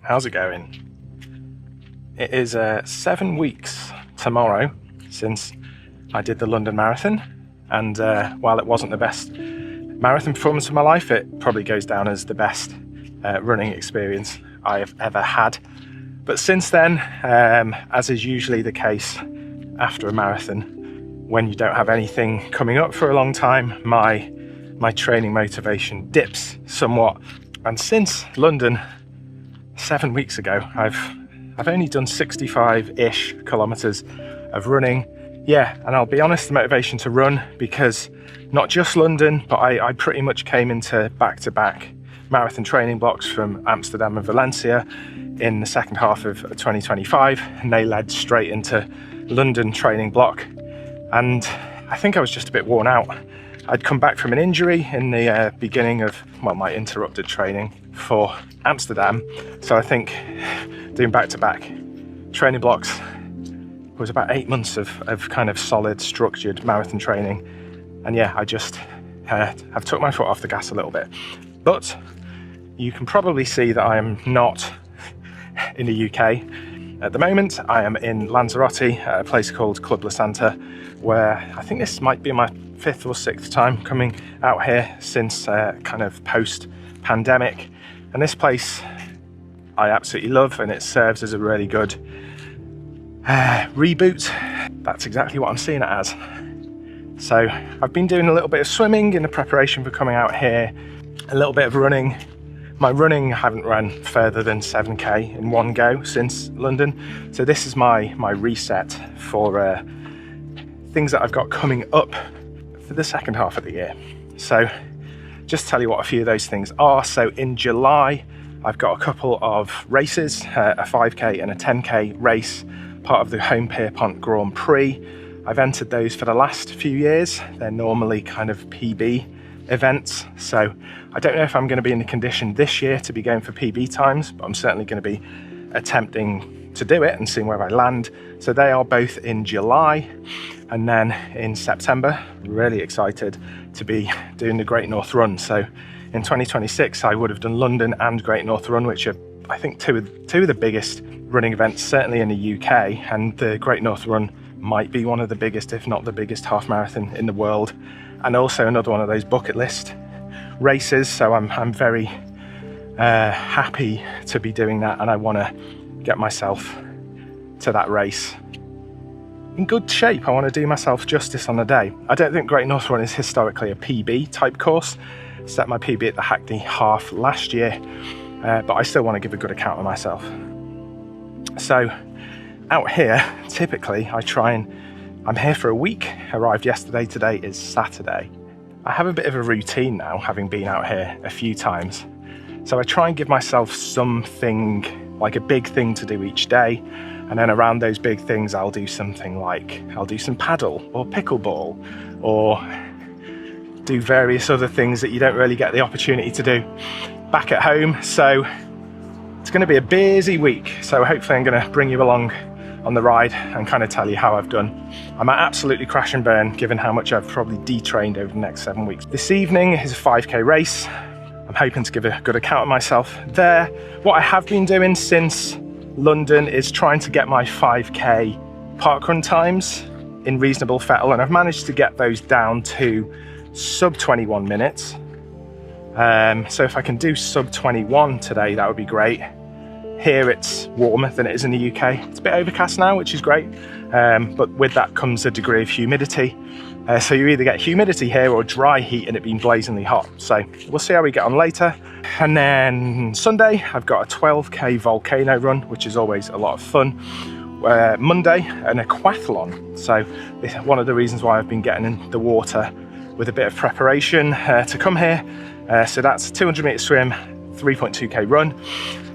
how's it going? It is 7 weeks tomorrow since I did the London Marathon, and while it wasn't the best marathon performance of my life, it probably goes down as the best running experience I have ever had. But since then, as is usually the case after a marathon, when you don't have anything coming up for a long time, my training motivation dips somewhat. And since London 7 weeks ago, I've only done 65-ish kilometers of running. Yeah, and I'll be honest, the motivation to run, because not just London, but I pretty much came into back-to-back marathon training blocks from Amsterdam and Valencia in the second half of 2025, and they led straight into London training block. And I think I was just a bit worn out. I'd come back from an injury in the beginning of, my interrupted training for Amsterdam. So I think doing back-to-back training blocks was about 8 months of kind of solid, structured marathon training. And yeah, I just have took my foot off the gas a little bit. But you can probably see that I am not in the UK. At the moment, I am in Lanzarote, at a place called Club La Santa, where I think this might be my 5th or 6th time coming out here since kind of post-pandemic. And this place I absolutely love, and it serves as a really good reboot. That's exactly what I'm seeing it as. So I've been doing a little bit of swimming in the preparation for coming out here, a little bit of running. My running, I haven't run further than 7k in one go since London. So this is my reset for things that I've got coming up for the second half of the year. So just tell you what a few of those things are. So in July, I've got a couple of races, a 5k and a 10k race, part of the Home Pierpont Grand Prix. I've entered those for the last few years. They're normally kind of PB events. So I don't know if I'm going to be in the condition this year to be going for PB times, but I'm certainly going to be attempting to do it and seeing where I land. So they are both in July, and then in September, really excited to be doing the Great North Run. So in 2026, I would have done London and Great North Run, which are, I think, two of the biggest running events, certainly in the UK, and the Great North Run might be one of the biggest, if not the biggest, half marathon in the world, and also another one of those bucket list races. So I'm very happy to be doing that, and I want to get myself to that race in good shape. I want to do myself justice on the day. I don't think Great North Run is historically a PB type course. Set my PB at the Hackney Half last year, but I still want to give a good account of myself. So out here, typically I'm here for a week, arrived yesterday, today is Saturday. I have a bit of a routine now, having been out here a few times. So I try and give myself something, like a big thing to do each day. And then around those big things, I'll do something like, I'll do some paddle or pickleball, or do various other things that you don't really get the opportunity to do back at home. So it's going to be a busy week. So hopefully I'm going to bring you along on the ride and kind of tell you how I've done. I might absolutely crash and burn given how much I've probably detrained over the next 7 weeks. This evening is a 5k race. I'm hoping to give a good account of myself there. What I have been doing since London is trying to get my 5k parkrun times in reasonable fettle, and I've managed to get those down to sub 21 minutes. So if I can do sub 21 today, that would be great. Here it's warmer than it is in the UK. It's a bit overcast now, which is great, but with that comes a degree of humidity. So you either get humidity here or dry heat and it being blazingly hot. So we'll see how we get on later. And then Sunday, I've got a 12k volcano run, which is always a lot of fun. Monday, an aquathlon. So this is one of the reasons why I've been getting in the water with a bit of preparation to come here. So that's a 200 meter swim, 3.2k run.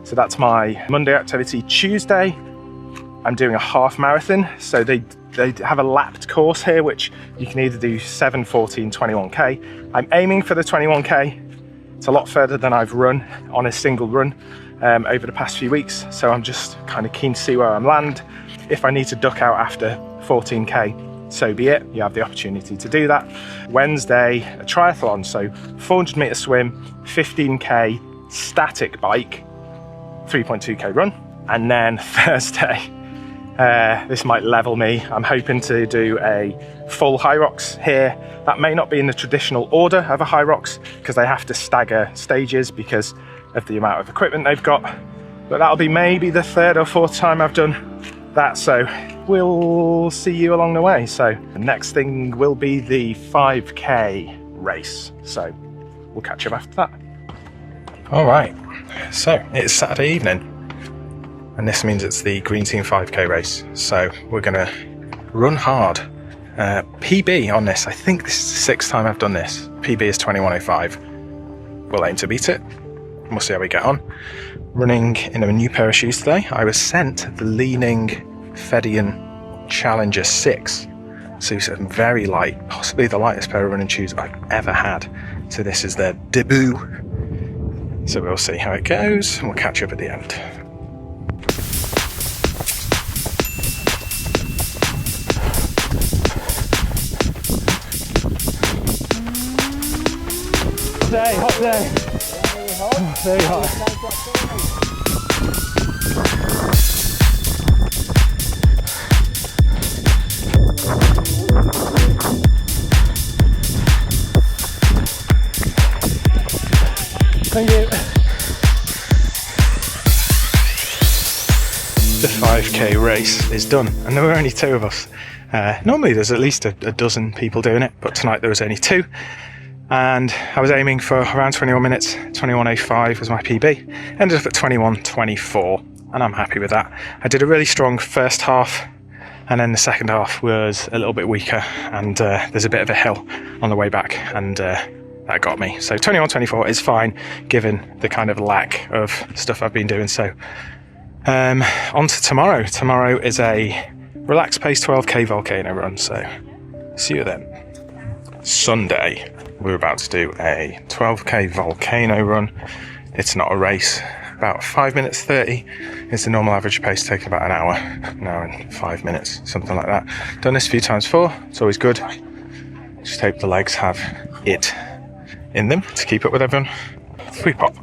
So that's my Monday activity. Tuesday, I'm doing a half marathon. So they have a lapped course here, which you can either do 7, 14, 21k. I'm aiming for the 21k. It's a lot further than I've run on a single run over the past few weeks. So I'm just kind of keen to see where I land. If I need to duck out after 14k, so be it. You have the opportunity to do that. Wednesday, a triathlon. So 400 meter swim, 15k static bike, 3.2k run. And then Thursday, this might level me. I'm hoping to do a full Hyrox here. That may not be in the traditional order of a Hyrox because they have to stagger stages because of the amount of equipment they've got. But that'll be maybe the 3rd or 4th time I've done that. So we'll see you along the way. So the next thing will be the 5k race. So we'll catch up after that. All right, so it's Saturday evening. And this means it's the Green Team 5k race. So we're gonna run hard. PB on this, I think this is the 6th time I've done this. PB is 21:05. We'll aim to beat it. We'll see how we get on. Running in a new pair of shoes today. I was sent the Li-Ning Feidian Challenger 6. So some very light, possibly the lightest pair of running shoes I've ever had. So this is their debut. So we'll see how it goes and we'll catch up at the end. Day, hot day. Very hot. Thank you. The 5k race is done, and there were only 2 of us. Normally there's at least a dozen people doing it, but tonight there was only 2. And I was aiming for around 21 minutes, 21:05 was my PB. Ended up at 21:24, and I'm happy with that. I did a really strong first half, and then the second half was a little bit weaker, and there's a bit of a hill on the way back, and that got me. So 21:24 is fine, given the kind of lack of stuff I've been doing. So on to tomorrow. Tomorrow is a relaxed pace 12k volcano run, so see you then. Sunday. We're about to do a 12k volcano run. It's not a race. About 5 minutes 30 is the normal average pace, taking about an hour and 5 minutes, something like that. Done this a few times before, it's always good. Just hope the legs have it in them to keep up with everyone. Free pop.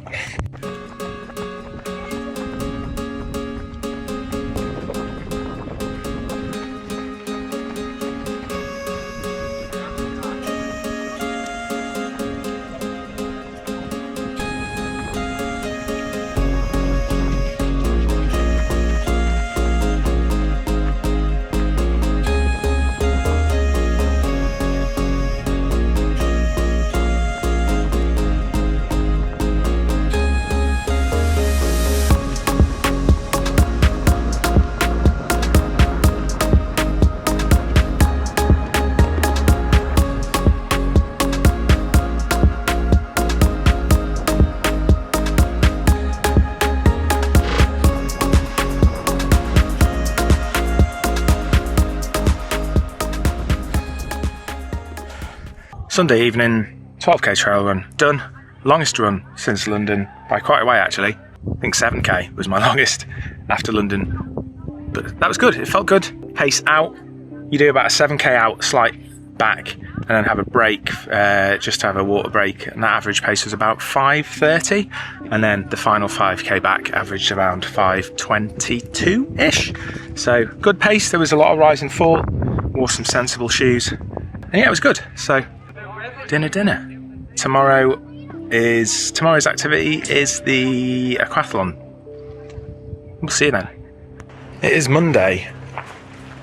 Sunday evening, 12k trail run, done. Longest run since London, by quite a way actually. I think 7k was my longest after London. But that was good, it felt good. Pace out, you do about a 7k out, slight back, and then have a break, just to have a water break. And that average pace was about 5:30. And then the final 5k back averaged around 5:22-ish. So good pace, there was a lot of rise and fall, wore some sensible shoes. And yeah, it was good. So dinner. Tomorrow's activity is the aquathlon. We'll see you then. It is Monday,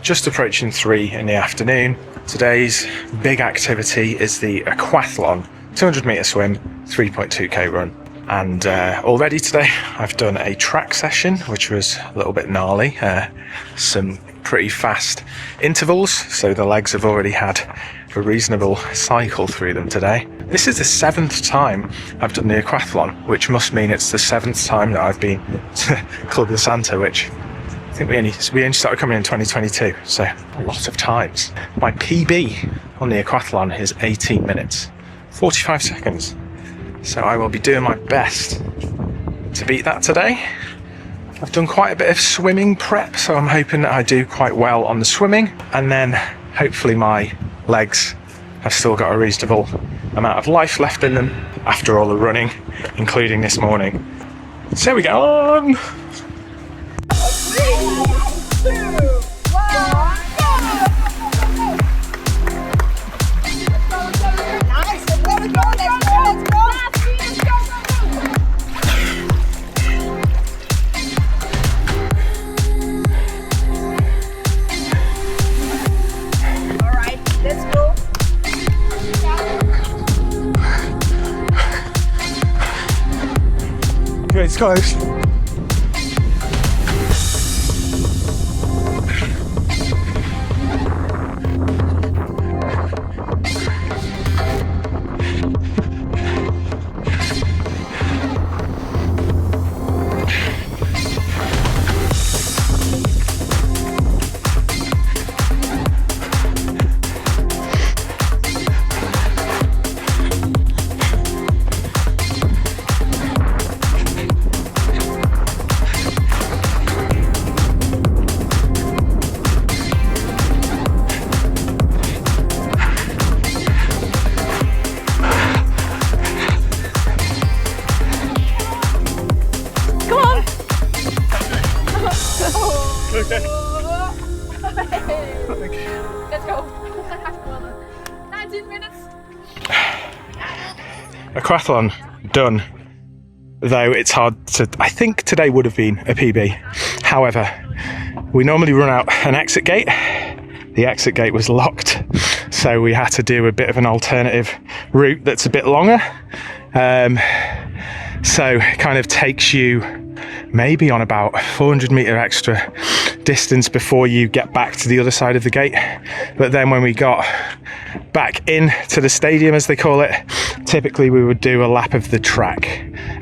just approaching 3 in the afternoon. Today's big activity is the aquathlon, 200 metre swim, 3.2k run. And already today I've done a track session, which was a little bit gnarly. Some pretty fast intervals, so the legs have already had a reasonable cycle through them today. This is the 7th time I've done the aquathlon, which must mean it's the 7th time that I've been to Club de Santa, which I think we only started coming in 2022, so a lot of times. My PB on the aquathlon is 18 minutes, 45 seconds. So I will be doing my best to beat that today. I've done quite a bit of swimming prep, so I'm hoping that I do quite well on the swimming, and then hopefully my legs have still got a reasonable amount of life left in them after all the running, including this morning. So we get on. It's close. Okay. Let's go. 19 minutes. Aquathlon done. Though it's hard to, I think today would have been a PB. However, we normally run out an exit gate. The exit gate was locked, so we had to do a bit of an alternative route that's a bit longer. So it kind of takes you maybe on about 400 metre extra distance before you get back to the other side of the gate. But then when we got back in to the stadium, as they call it, typically we would do a lap of the track,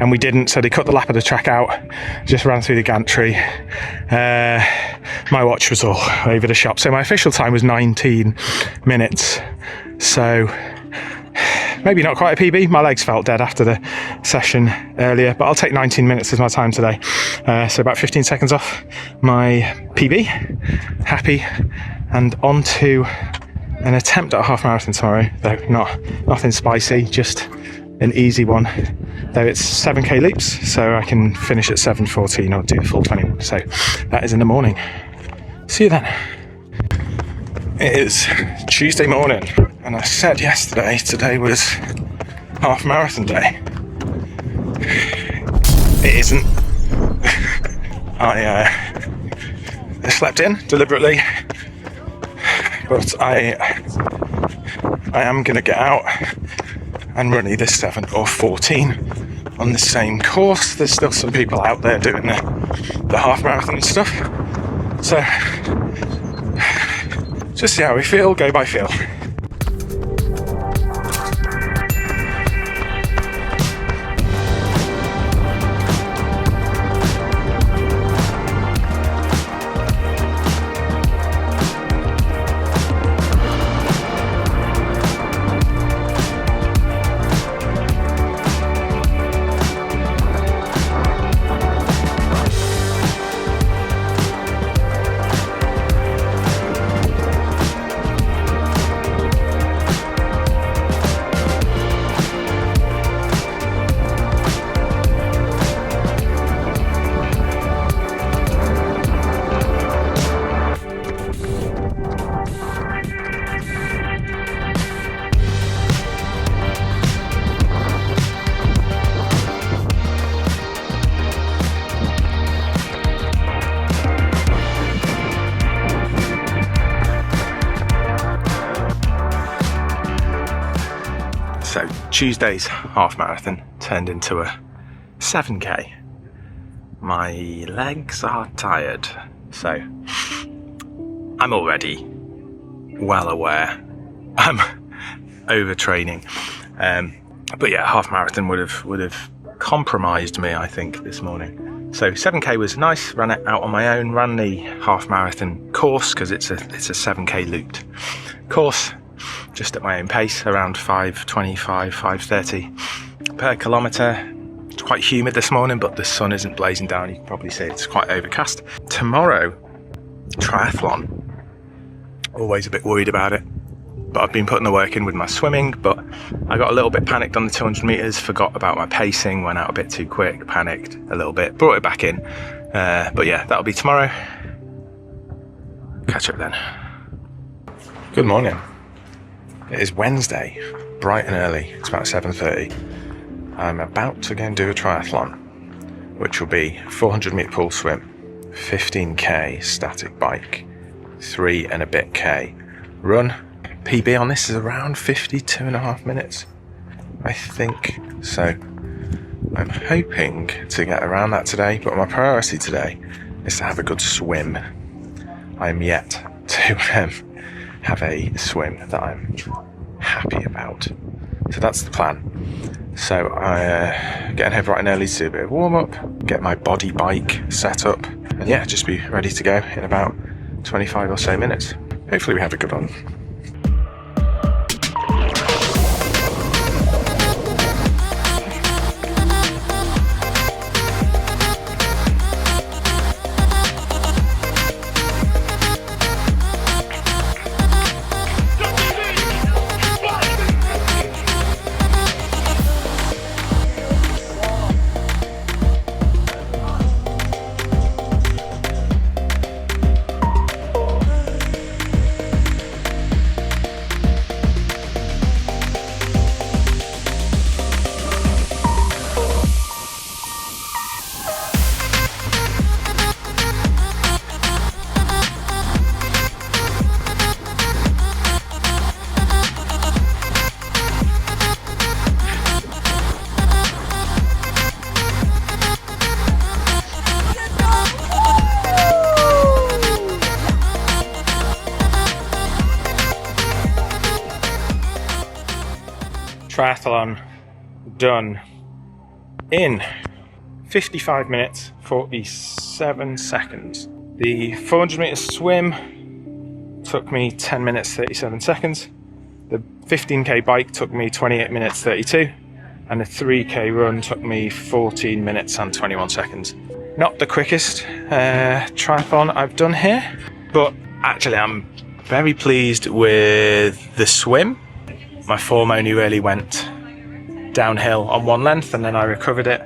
and we didn't, so they cut the lap of the track out, just ran through the gantry. My watch was all over the shop, so my official time was 19 minutes, so maybe not quite a PB. My legs felt dead after the session earlier, but I'll take 19 minutes as my time today. So about 15 seconds off my PB. Happy, and on to an attempt at a half marathon tomorrow, though nothing spicy, just an easy one. Though it's 7k leaps, so I can finish at 7:14 or do the full 21. So that is in the morning. See you then. It is Tuesday morning, and I said yesterday today was half marathon day. It isn't. I slept in deliberately, but I am going to get out and run either 7 or 14 on the same course. There's still some people out there doing the half marathon and stuff, so just see how we feel, go by feel. So Tuesday's half marathon turned into a 7k. My legs are tired, so I'm already well aware I'm overtraining. But yeah, half marathon would have compromised me, I think, this morning. So 7k was nice. Ran it out on my own. Ran the half marathon course because it's a 7k looped course, just at my own pace, around 5:25, 5:30 per kilometre. It's quite humid this morning, but the sun isn't blazing down. You can probably see it's quite overcast. Tomorrow, triathlon. Always a bit worried about it. but I've been putting the work in with my swimming. But I got a little bit panicked on the 200 meters, forgot about my pacing, went out a bit too quick, panicked a little bit, brought it back in. But yeah, that'll be tomorrow. Catch up then. Good morning. It is Wednesday, bright and early. It's about 7:30. I'm about to go and do a triathlon, which will be 400 meter pool swim, 15k static bike, 3 and a bit k run. PB on this is around 52.5 minutes, I think. So I'm hoping to get around that today, but my priority today is to have a good swim. I'm yet to have a swim that I'm happy about. So that's the plan. So getting here bright and early to do a bit of warm up, get my body bike set up, and yeah, just be ready to go in about 25 or so minutes. Hopefully we have a good one. Triathlon done in 55 minutes 47 seconds. The 400 meter swim took me 10 minutes 37 seconds. The 15k bike took me 28 minutes 32, and the 3k run took me 14 minutes and 21 seconds. Not the quickest triathlon I've done here, but actually I'm very pleased with the swim. My form only really went downhill on one length and then I recovered it.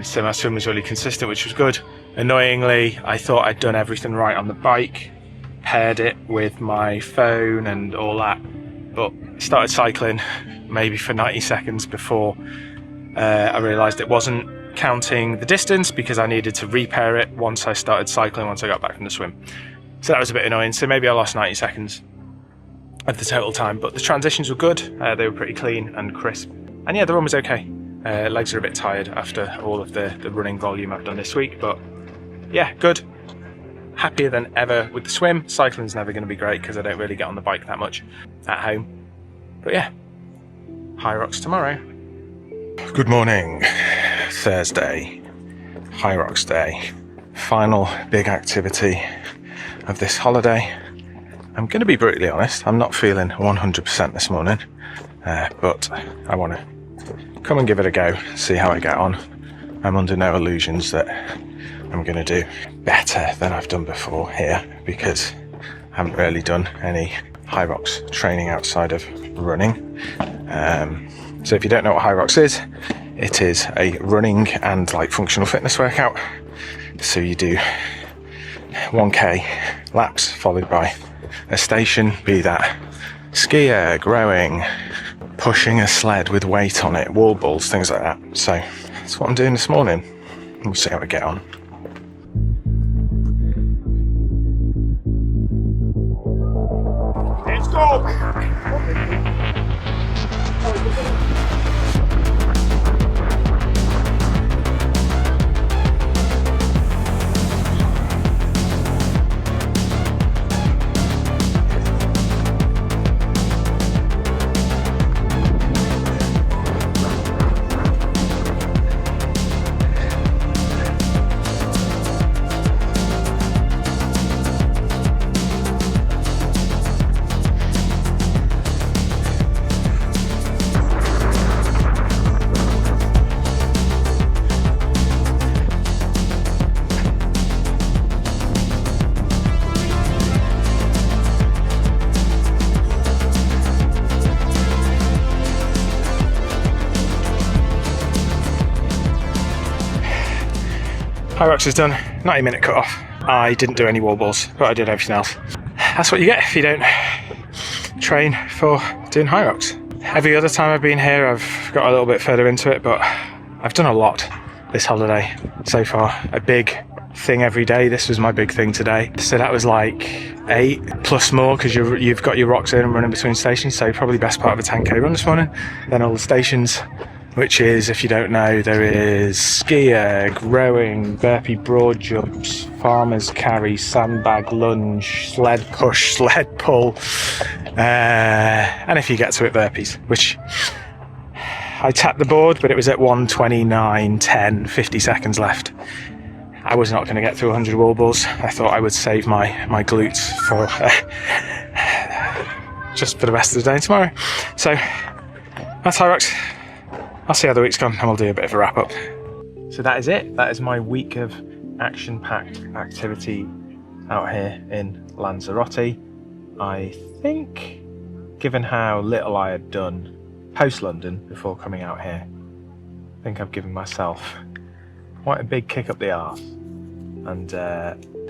So my swim was really consistent, which was good. Annoyingly, I thought I'd done everything right on the bike, paired it with my phone and all that, but started cycling maybe for 90 seconds before I realised it wasn't counting the distance because I needed to repair it once I started cycling, once I got back from the swim. So that was a bit annoying. So maybe I lost 90 seconds of the total time, but the transitions were good. They were pretty clean and crisp, and yeah, the run was okay. Legs are a bit tired after all of the running volume I've done this week, but yeah, good. Happier than ever with the swim. Cycling's never going to be great because I don't really get on the bike that much at home, but yeah, Hyrox tomorrow. Good morning. Thursday, Hyrox day, final big activity of this holiday. I'm going to be brutally honest, I'm not feeling 100% this morning, but I want to come and give it a go, see how I get on. I'm under no illusions that I'm going to do better than I've done before here, because I haven't really done any Hyrox training outside of running. So if you don't know what Hyrox is, it is a running and like functional fitness workout. So you do 1k laps followed by a station, be that skier, rowing, pushing a sled with weight on it, wall balls, things like that. So that's what I'm doing this morning. We'll see how we get on. Let's go! Hyrox is done, 90-minute cut off. I didn't do any wall balls, but I did everything else. That's what you get if you don't train for doing Hyrox. Every other time I've been here, I've got a little bit further into it, but I've done a lot this holiday so far. A big thing every day. This was my big thing today. So that was like 8 plus more because you've got your rocks in and running between stations. So probably best part of a 10k run this morning. Then all the stations, which is, if you don't know, there is ski erg, rowing, burpee broad jumps, farmer's carry, sandbag lunge, sled push, sled pull, and if you get to it, burpees, which I tapped the board, but it was at 1:29:10, 50 seconds left. I was not going to get through 100 wall balls. I thought I would save my glutes for just for the rest of the day and tomorrow. So that's Hyrox. I'll see how the week's gone and we'll do a bit of a wrap up. So that is it. That is my week of action-packed activity out here in Lanzarote. I think, given how little I had done post-London before coming out here, I think I've given myself quite a big kick up the arse and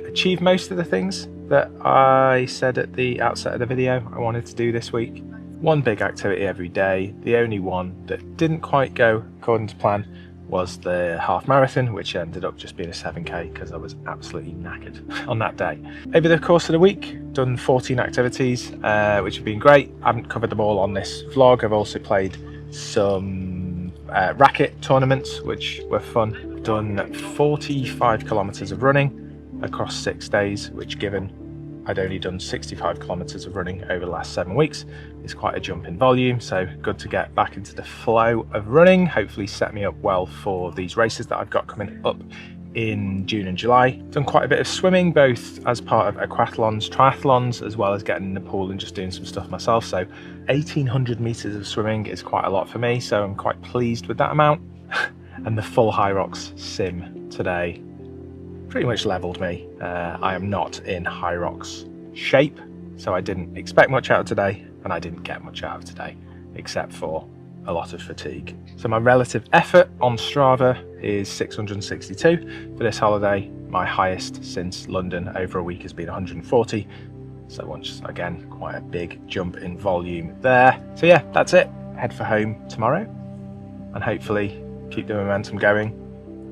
achieved most of the things that I said at the outset of the video I wanted to do this week. One big activity every day. The only one that didn't quite go according to plan was the half marathon, which ended up just being a 7k because I was absolutely knackered on that day. Over the course of the week, done 14 activities, which have been great. I haven't covered them all on this vlog. I've also played some racket tournaments, which were fun. Done 45 kilometers of running across 6 days, which, given I'd only done 65 kilometers of running over the last 7 weeks, is quite a jump in volume. So good to get back into the flow of running. Hopefully set me up well for these races that I've got coming up in June and July. Done quite a bit of swimming, both as part of aquathlons, triathlons, as well as getting in the pool and just doing some stuff myself. So 1800 meters of swimming is quite a lot for me, so I'm quite pleased with that amount. And the full Hyrox sim today pretty much leveled me. I am not in Hyrox shape, so I didn't expect much out of today, and I didn't get much out of today, except for a lot of fatigue. So my relative effort on Strava is 662 for this holiday. My highest since London over a week has been 140. So once again, quite a big jump in volume there. So yeah, that's it. Head for home tomorrow and hopefully keep the momentum going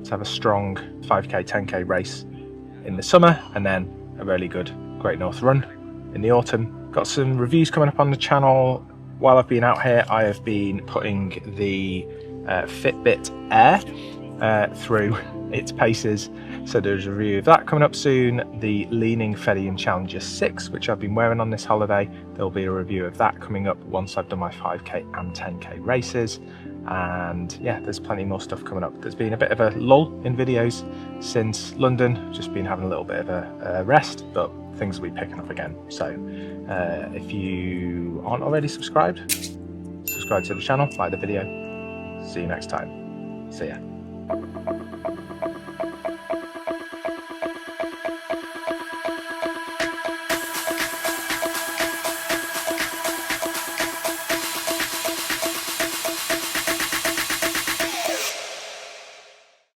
to have a strong 5k, 10k race in the summer, and then a really good Great North Run in the autumn. Got some reviews coming up on the channel. While I've been out here, I have been putting the Fitbit Air through its paces. So there's a review of that coming up soon. The Li-Ning Feidian Challenger 6, which I've been wearing on this holiday. There'll be a review of that coming up once I've done my 5k and 10k races. And yeah, there's plenty more stuff coming up. There's been a bit of a lull in videos since London, just been having a little bit of a rest, but things will be picking up again. So if you aren't already subscribed, subscribe to the channel, like the video. See you next time. See ya.